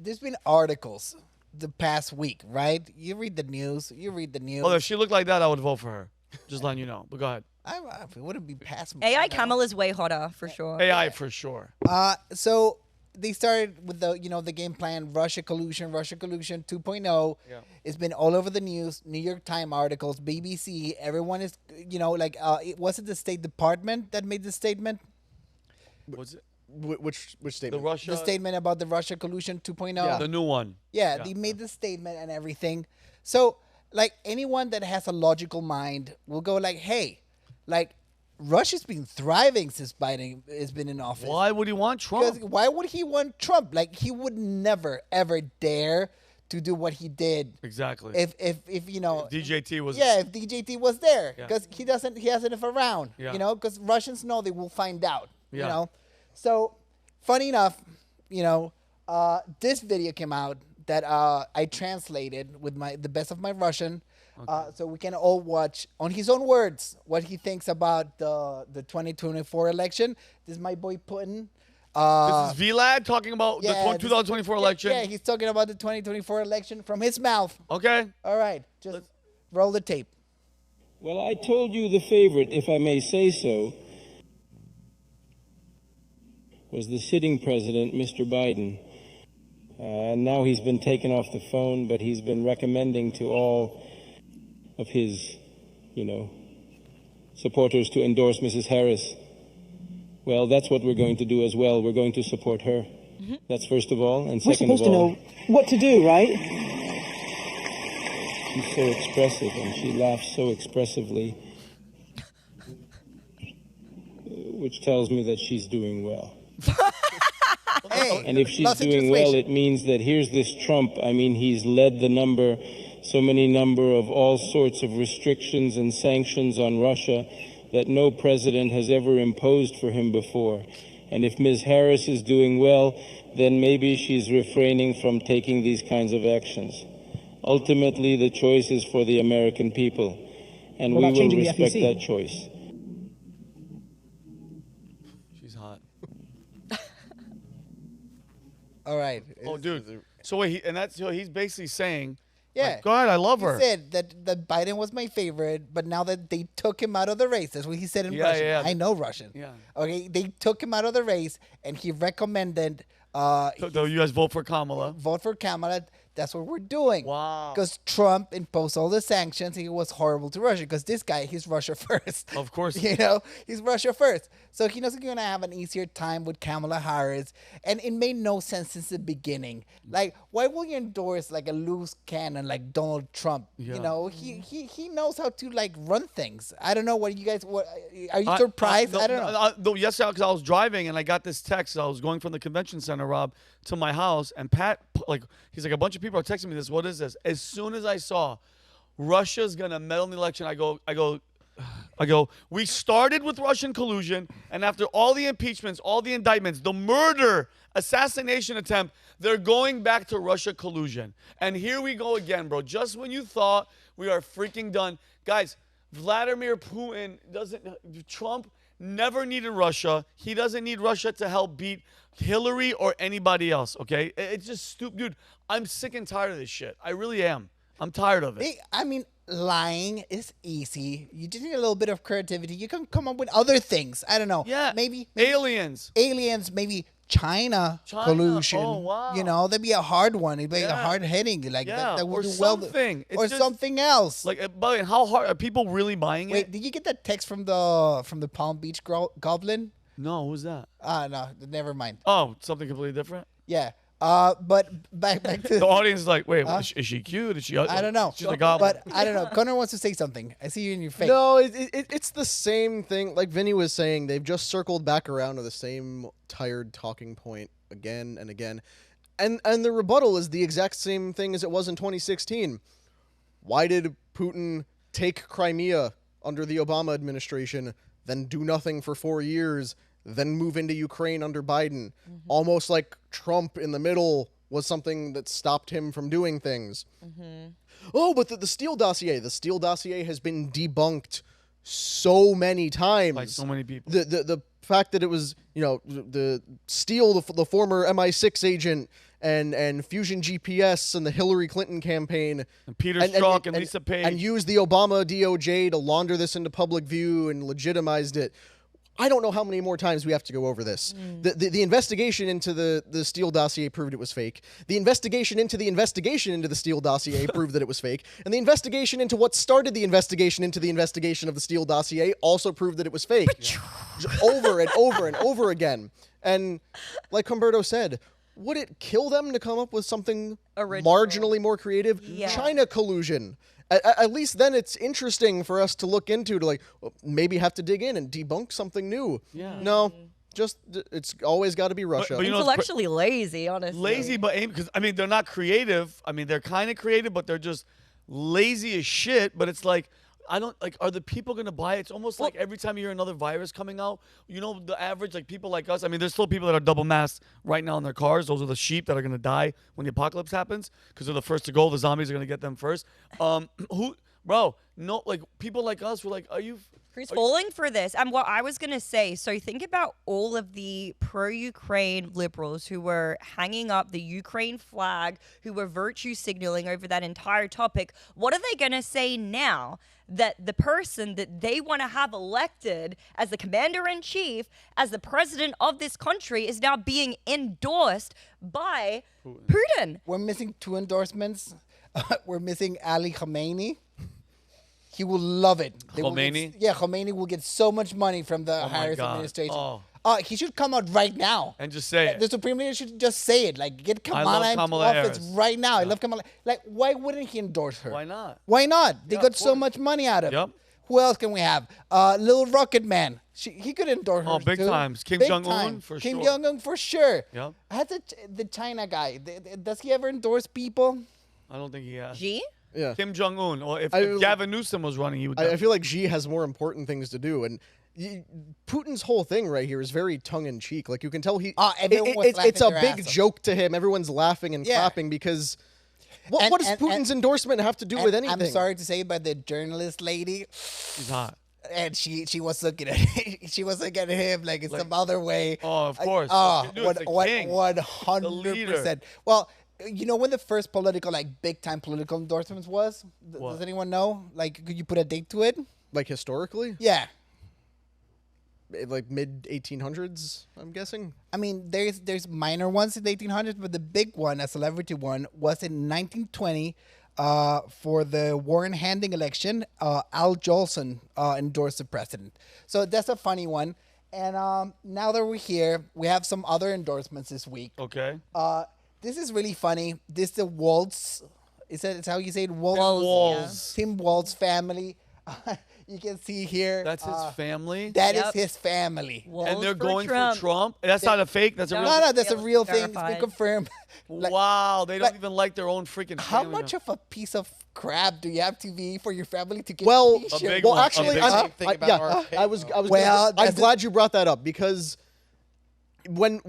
there's been articles the past week, right? You read the news. Well, if she looked like that, I would vote for her. Just letting you know. But go ahead. It wouldn't be past me. AI Kamala's way hotter for sure. AI for sure. So they started with the game plan, Russia collusion 2.0. Yeah. It's been all over the news, New York Times articles, BBC. Everyone is, was it the State Department that made the statement? Was it Which the statement? Russia? The statement about the Russia collusion 2.0. Yeah. The new one. Yeah, they made the statement and everything. So, like, anyone that has a logical mind will go like, hey, like, Russia's been thriving since Biden has been in office. Why would he want Trump? Because why would he want Trump? Like, he would never, ever dare to do what he did. Exactly. If DJT was. Yeah, if DJT was there. Yeah. Because he hasn't if around. Yeah. Because Russians know they will find out. Yeah. So, funny enough, this video came out that I translated with the best of my Russian. Okay. So we can all watch on his own words what he thinks about the 2024 election. This is my boy Putin. This is Vlad talking about the 2024 election. Yeah, he's talking about the 2024 election from his mouth. Okay. All right, just roll the tape. Well, I told you the favorite, if I may say so, was the sitting president, Mr. Biden. Now he's been taken off the phone, but he's been recommending to all of his, supporters to endorse Mrs. Harris. Well, that's what we're going to do as well. We're going to support her. Mm-hmm. That's first of all. And second of all, we're supposed to know what to do, right? She's so expressive, and she laughs so expressively, which tells me that she's doing well. Hey, and if she's doing well, it means that here's this Trump. I mean, he's led so many number of all sorts of restrictions and sanctions on Russia that no president has ever imposed for him before. And if Ms. Harris is doing well, then maybe she's refraining from taking these kinds of actions. Ultimately, the choice is for the American people, and we will respect that choice. She's hot. All right. Oh, dude. So wait, he's basically saying, yeah, like, God, I love her. He said that Biden was my favorite, but now that they took him out of the race, that's what he said in Russian. Yeah. I know Russian. Yeah. Okay, they took him out of the race, and he recommended. So you guys vote for Kamala? Vote for Kamala. That's what we're doing. Wow. Because Trump imposed all the sanctions. He was horrible to Russia. Because this guy, he's Russia first. Of course. He's Russia first. So he knows he's going to have an easier time with Kamala Harris. And it made no sense since the beginning. Like, why will you endorse like a loose cannon like Donald Trump? Yeah. He knows how to like run things. I don't know what you guys. Are you surprised? I don't know. Yesterday, because I was driving and I got this text. I was going from the convention center, Rob, to my house, and Pat, he's like, a bunch of people are texting me this. What is this? As soon as I saw Russia's gonna meddle in the election, I go. We started with Russian collusion, and after all the impeachments, all the indictments, the murder, assassination attempt, they're going back to Russia collusion. And here we go again, bro. Just when you thought we are freaking done, guys. Vladimir Putin Trump never needed Russia. He doesn't need Russia to help beat Hillary or anybody else, okay? It's just stupid. Dude, I'm sick and tired of this shit. I really am. I'm tired of it. Lying is easy. You just need a little bit of creativity. You can come up with other things. I don't know. Yeah. Maybe aliens, maybe China collusion. Oh, wow. That'd be a hard one. It'd be a hard hitting. Like that would do well. Or something else. Like, but how hard are people really buying it? Wait, did you get that text from the Palm Beach Goblin? No, who's that? No, never mind. Oh, something completely different? Yeah. But back to the audience is like, wait, is she cute? Is she ugly? I don't know. She's a goblin. But I don't know. Connor wants to say something. I see you in your face. No, it's the same thing. Like Vinny was saying, they've just circled back around to the same tired talking point again and again. And the rebuttal is the exact same thing as it was in 2016. Why did Putin take Crimea under the Obama administration, then do nothing for 4 years, then move into Ukraine under Biden? Mm-hmm. Almost like Trump in the middle was something that stopped him from doing things. Mm-hmm. Oh, but the Steele dossier. The Steele dossier has been debunked so many times. By so many people. The fact that it was, the Steele, the former MI6 agent, and Fusion GPS and the Hillary Clinton campaign And Peter Strzok and Lisa Page. and used the Obama DOJ to launder this into public view and legitimized it. I don't know how many more times we have to go over this. The investigation into the Steele dossier proved it was fake. The investigation into the Steele dossier proved that it was fake. And the investigation into what started the investigation into the investigation of the Steele dossier also proved that it was fake. Over and over and over again. And like Humberto said, would it kill them to come up with something Original. marginally more creative? Yeah. China collusion. At least then it's interesting for us to look into, to maybe have to dig in and debunk something new. Yeah. No, just it's always got to be Russia. but you know, Intellectually lazy, honestly. lazy, but because I mean they're not creative. I mean they're kind of creative, but they're just lazy as shit. But it's like I don't like. Are the people gonna buy it? It's almost like every time you hear another virus coming out, you know, the average like people like us. I mean, there's still people that are double masked right now in their cars. Those are the sheep that are gonna die when the apocalypse happens because they're the first to go. The zombies are gonna get them first. Bro, no, like people like us were like, are you? Who's falling for this? And what I was going to say, so think about all of the pro-Ukraine liberals who were hanging up the Ukraine flag, who were virtue signaling over that entire topic. What are they going to say now that the person that they want to have elected as the commander-in-chief, as the president of this country, is now being endorsed by Putin? We're missing 2 endorsements. We're missing Ali Khamenei. He will love it. Khomeini? Khomeini will get so much money from the my Harris God. administration. Oh. He should come out right now. And just say it. The Supreme Leader should just say it. Like, get I love Kamala into Kamala office Harris. right now. I love Kamala. Like, why wouldn't he endorse her? Why not? Why not? They Yeah, got of so course. much money out of it. Yep. Who else can we have? Little Rocket Man. He could endorse her. Oh, big too. times. Kim Big Jong-un, time. for Kim sure. Jong-un for sure. Yep. How's the China guy? Does he ever endorse people? I don't think he has. G? yeah. Kim Jong Un, or if I- Gavin Newsom was running, he would. I feel like Xi has more important things to do, and Putin's whole thing right here is very tongue-in-cheek. Like you can tell everyone was it's a laughing their big ass off. joke to him. Everyone's laughing and Yeah. clapping because what And- does and- Putin's endorsement have to do with anything? I'm sorry to say, but the journalist lady, He's hot. and she was looking at she was looking at him like it's some other way. Oh, of course. Dude, it's the king. 100%. Well, you know when the first political, like big time political endorsements was? What? Does anyone know? Like, could you put a date to it? Like historically, Yeah. like mid 1800s, I'm guessing. I mean, there's minor ones in the 1800s, but the big one, a celebrity one, was in 1920 for the Warren Harding election. Al Jolson endorsed the president. So that's a funny one. And now that we're here, we have some other endorsements this week. Okay. This is really funny. This is the Waltz. Is that how you say it? Waltz. Walls. Tim Waltz family. You can see here. That's his family. That is Yep. his family. And they're for going Trump. for Trump. That's not a fake. That's a real. No, that's a Yeah, real thing. It's been verified. confirmed. Like, Wow, they don't like, even like their own freaking. how family much now. of a piece of crap do you have to be for your family to get Well, t-shirts? big well, one, a actually, big I'm, one. Think I, about yeah, RFK, I was. Well, I'm that's glad you brought that up because when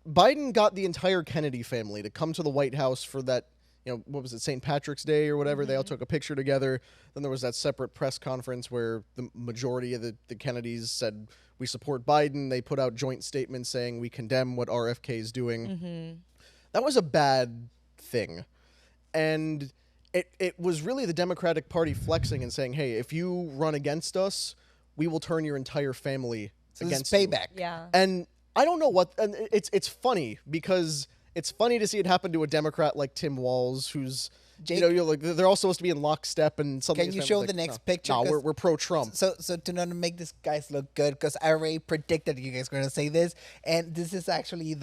Biden got the entire Kennedy family to come to the White House for that, what was it, St. Patrick's Day or whatever, they all took a picture together. Then there was that separate press conference where the majority of the Kennedys said, we support Biden. They put out joint statements saying we condemn what RFK is doing. That was a bad thing. And it was really the Democratic Party flexing and saying, hey, if you run against us, we will turn your entire family So this is against you. payback. Yeah. And I don't know what, and it's funny because it's funny to see it happen to a Democrat like Tim Walz, who's, Jake- you're like, they're all supposed to be in lockstep and something. Can you his show family's the like, next no, picture? No, 'Cause- we're pro-Trump. So to not make this guys look good, because I already predicted you guys were gonna say this, and this is actually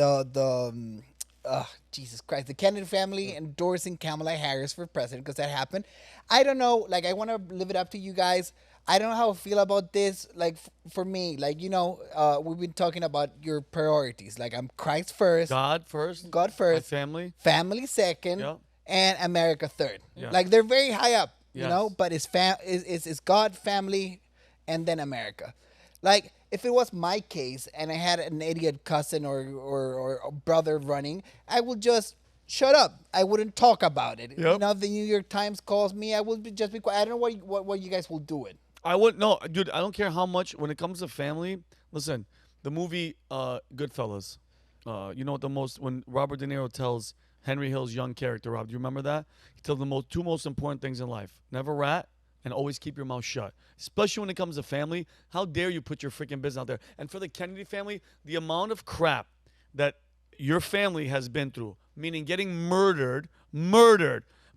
Jesus Christ, the Kennedy family endorsing Kamala Harris for president because that happened. I don't know, like I want to live it up to you guys. I don't know how I feel about this. Like for me, like we've been talking about your priorities. Like I'm Christ first, God first. God My first, family. family second, Yep. and America third. Yeah. Like they're very high up, you Yes. know. But it's God, family, and then America. Like if it was my case and I had an idiot cousin or a brother running, I would just shut up. I wouldn't talk about it. You Yep. know, if the New York Times calls me, I would just be quiet. I don't know what you guys will do it. I wouldn't. No, dude. I don't care how much. When it comes to family, listen. The movie Goodfellas. You know what when Robert De Niro tells Henry Hill's young character, Rob, do you remember that? He tells the two most important things in life: never rat and always keep your mouth shut. Especially when it comes to family. How dare you put your freaking business out there? And for the Kennedy family, the amount of crap that your family has been through, meaning getting murdered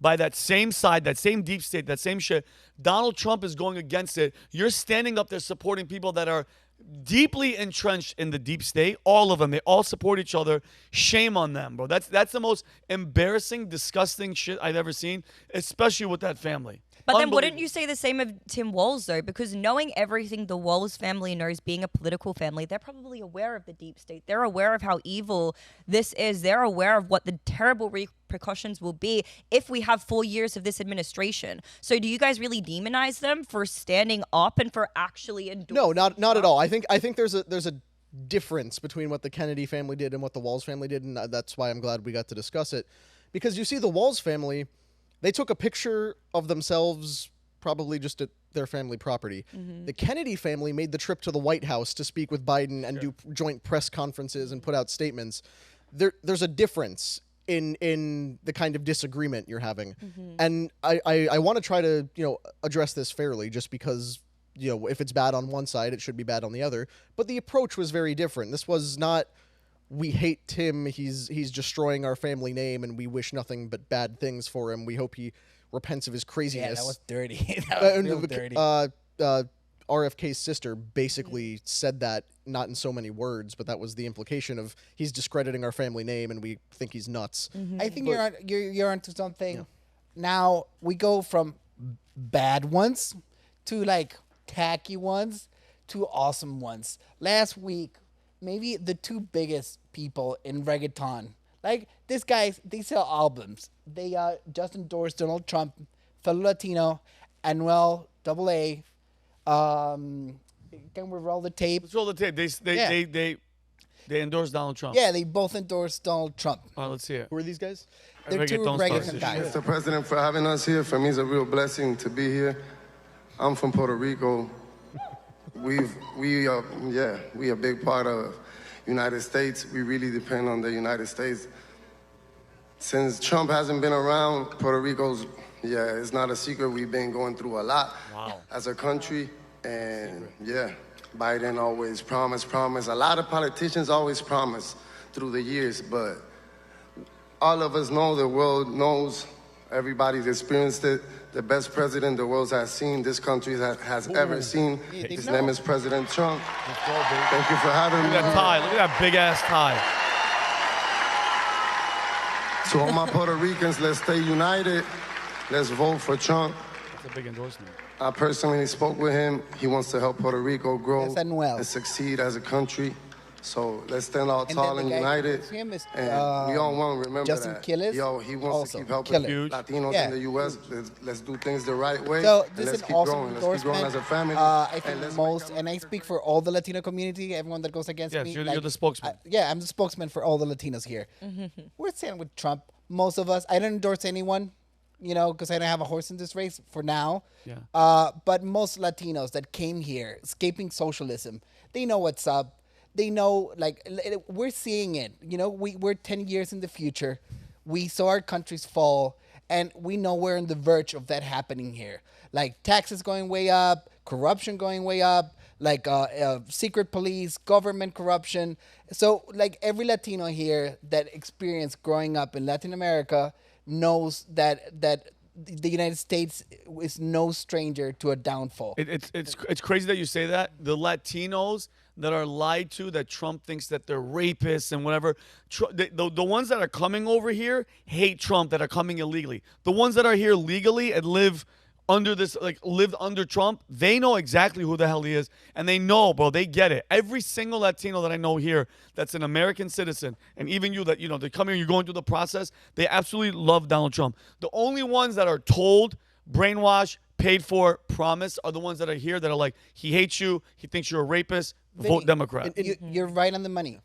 by that same side, that same deep state, that same shit. Donald Trump is going against it. You're standing up there supporting people that are deeply entrenched in the deep state. All of them. They all support each other. Shame on them, bro. That's the most embarrassing, disgusting shit I've ever seen, especially with that family. But then wouldn't you say the same of Tim Walz, though? Because knowing everything the Walz family knows, being a political family, they're probably aware of the deep state. They're aware of how evil this is. They're aware of what the terrible repercussions will be if we have 4 years of this administration. So do you guys really demonize them for standing up and for actually endorsing? No, not at all. I think there's a difference between what the Kennedy family did and what the Walz family did, and that's why I'm glad we got to discuss it. Because you see, the Walz family, they took a picture of themselves probably just at their family property. The Kennedy family made the trip to the White House to speak with Biden and do joint press conferences and put out statements. There's a difference in the kind of disagreement you're having. And I want to try to, address this fairly, just because, if it's bad on one side, it should be bad on the other. But the approach was very different. This was not, we hate Tim, he's destroying our family name, and we wish nothing but bad things for him. We hope he repents of his craziness. Yeah, that was dirty. That was real dirty. RFK's sister basically said that, not in so many words, but that was the implication of he's discrediting our family name and we think he's nuts. I think you're onto something. Yeah. Now we go from bad ones to like tacky ones to awesome ones. Last week, maybe the two biggest people in reggaeton. Like, these guys, they sell albums. They just endorsed Donald Trump, fellow Latino, Anuel AA. Can we roll the tape? Let's roll the tape. They endorsed Donald Trump. Yeah, they both endorsed Donald Trump. All right, let's hear it. Who are these guys? They're two reggaeton guys. Mr. President, for having us here. For me, it's a real blessing to be here. I'm from Puerto Rico. We are a big part of United States. We really depend on the United States. Since Trump hasn't been around, Puerto Rico's, it's not a secret. We've been going through a lot as a country. And Biden always promised. A lot of politicians always promise through the years, but all of us know, the world knows, everybody's experienced it. The best president the world has seen, this country has ever seen. His name is President Trump. Thank you for having me. Look at that tie. Look at that big-ass tie. To all my Puerto Ricans, let's stay united. Let's vote for Trump. That's a big endorsement. I personally spoke with him. He wants to help Puerto Rico grow and succeed as a country. So let's stand all tall and united. And we all want to remember Justin that. Killis, He wants to keep helping Latinos in the U.S. Let's do things the right way. So and this let's is an keep awesome growing. endorsement. Let's keep growing as a family. I think and I speak for all the Latino community, everyone that goes against me. Yes, you're the spokesman. I'm the spokesman for all the Latinos here. We're standing with Trump. Most of us. I don't endorse anyone, because I don't have a horse in this race for now. Yeah. But most Latinos that came here, escaping socialism, they know what's up. They know, we're seeing it. We're 10 years in the future. We saw our countries fall, and we know we're on the verge of that happening here. Like, taxes going way up, corruption going way up, secret police, government corruption. So, every Latino here that experienced growing up in Latin America knows that the United States is no stranger to a downfall. It's crazy that you say that. The Latinos that are lied to, that Trump thinks that they're rapists and whatever, the ones that are coming over here hate Trump, that are coming illegally. The ones that are here legally and lived under Trump, they know exactly who the hell he is, and they know, bro, they get it. Every single Latino that I know here that's an American citizen, and even you that, they come here, you're going through the process, they absolutely love Donald Trump. The only ones that are told, brainwashed, paid for, promised are the ones that are here that are like, he hates you, he thinks you're a rapist, vote Democrat. You're right on the money.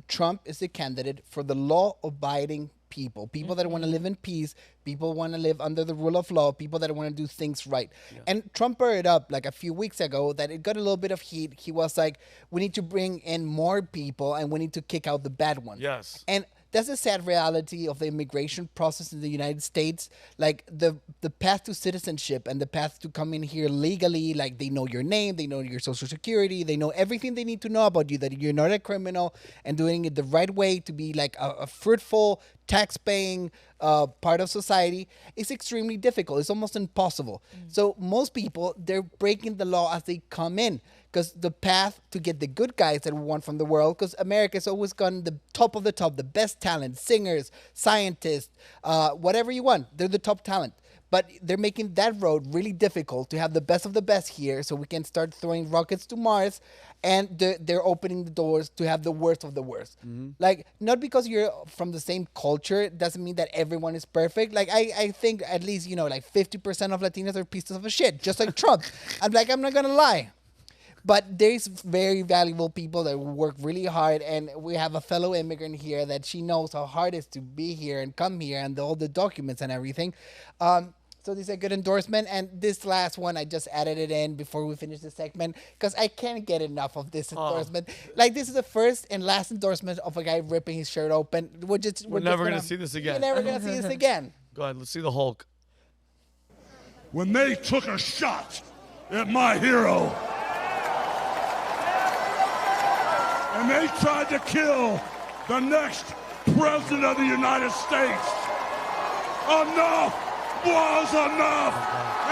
Trump is the candidate for the law-abiding people. People that want to live in peace. People want to live under the rule of law. People that want to do things right. And Trump brought it up like a few weeks ago that it got a little bit of heat. He was like, we need to bring in more people and we need to kick out the bad ones. Yes. And that's a sad reality of the immigration process in the United States. Like the path to citizenship and the path to come in here legally, like they know your name, they know your social security, they know everything they need to know about you, that you're not a criminal and doing it the right way to be like a fruitful, tax-paying part of society is extremely difficult. It's almost impossible. So most people, they're breaking the law as they come in. Because the path to get the good guys that we want from the world, because America's always gotten the top of the top, the best talent, singers, scientists, whatever you want. They're the top talent. But they're making that road really difficult to have the best of the best here so we can start throwing rockets to Mars. And they're opening the doors to have the worst of the worst. Like, not because you're from the same culture doesn't mean that everyone is perfect. Like, I think at least, like 50% of Latinos are pieces of shit, just like Trump. I'm not going to lie. But there's very valuable people that work really hard, and we have a fellow immigrant here that she knows how hard it is to be here and come here and all the documents and everything. So this is a good endorsement, and this last one, I just added it in before we finish the segment because I can't get enough of this endorsement. Like, this is the first and last endorsement of a guy ripping his shirt open. We're never going to see this again. You're never going to see this again. Go ahead, let's see the Hulk. When they took a shot at my hero, and they tried to kill the next president of the United States, enough was enough.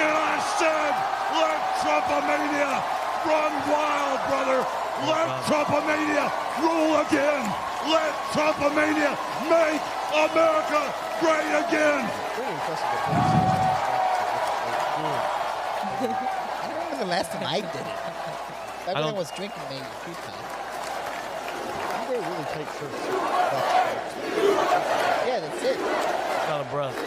And I said, let Trumpomania run wild, brother. Let Trumpomania rule again. Let Trumpomania make America great again. I don't remember the last time I did it. Back when I was drinking maybe a few times. Really tight shirts. Yeah, that's it. Out of breath.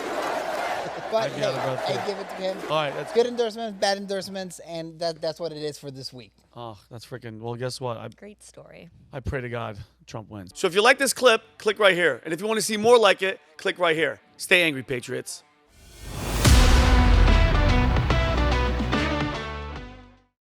But I'd be out of breath, I too. give it to him. All right, that's Good endorsements, bad endorsements, and that's what it is for this week. Oh, that's freaking. Well, guess what? Great story. I pray to God Trump wins. So if you like this clip, click right here. And if you want to see more like it, click right here. Stay angry, Patriots.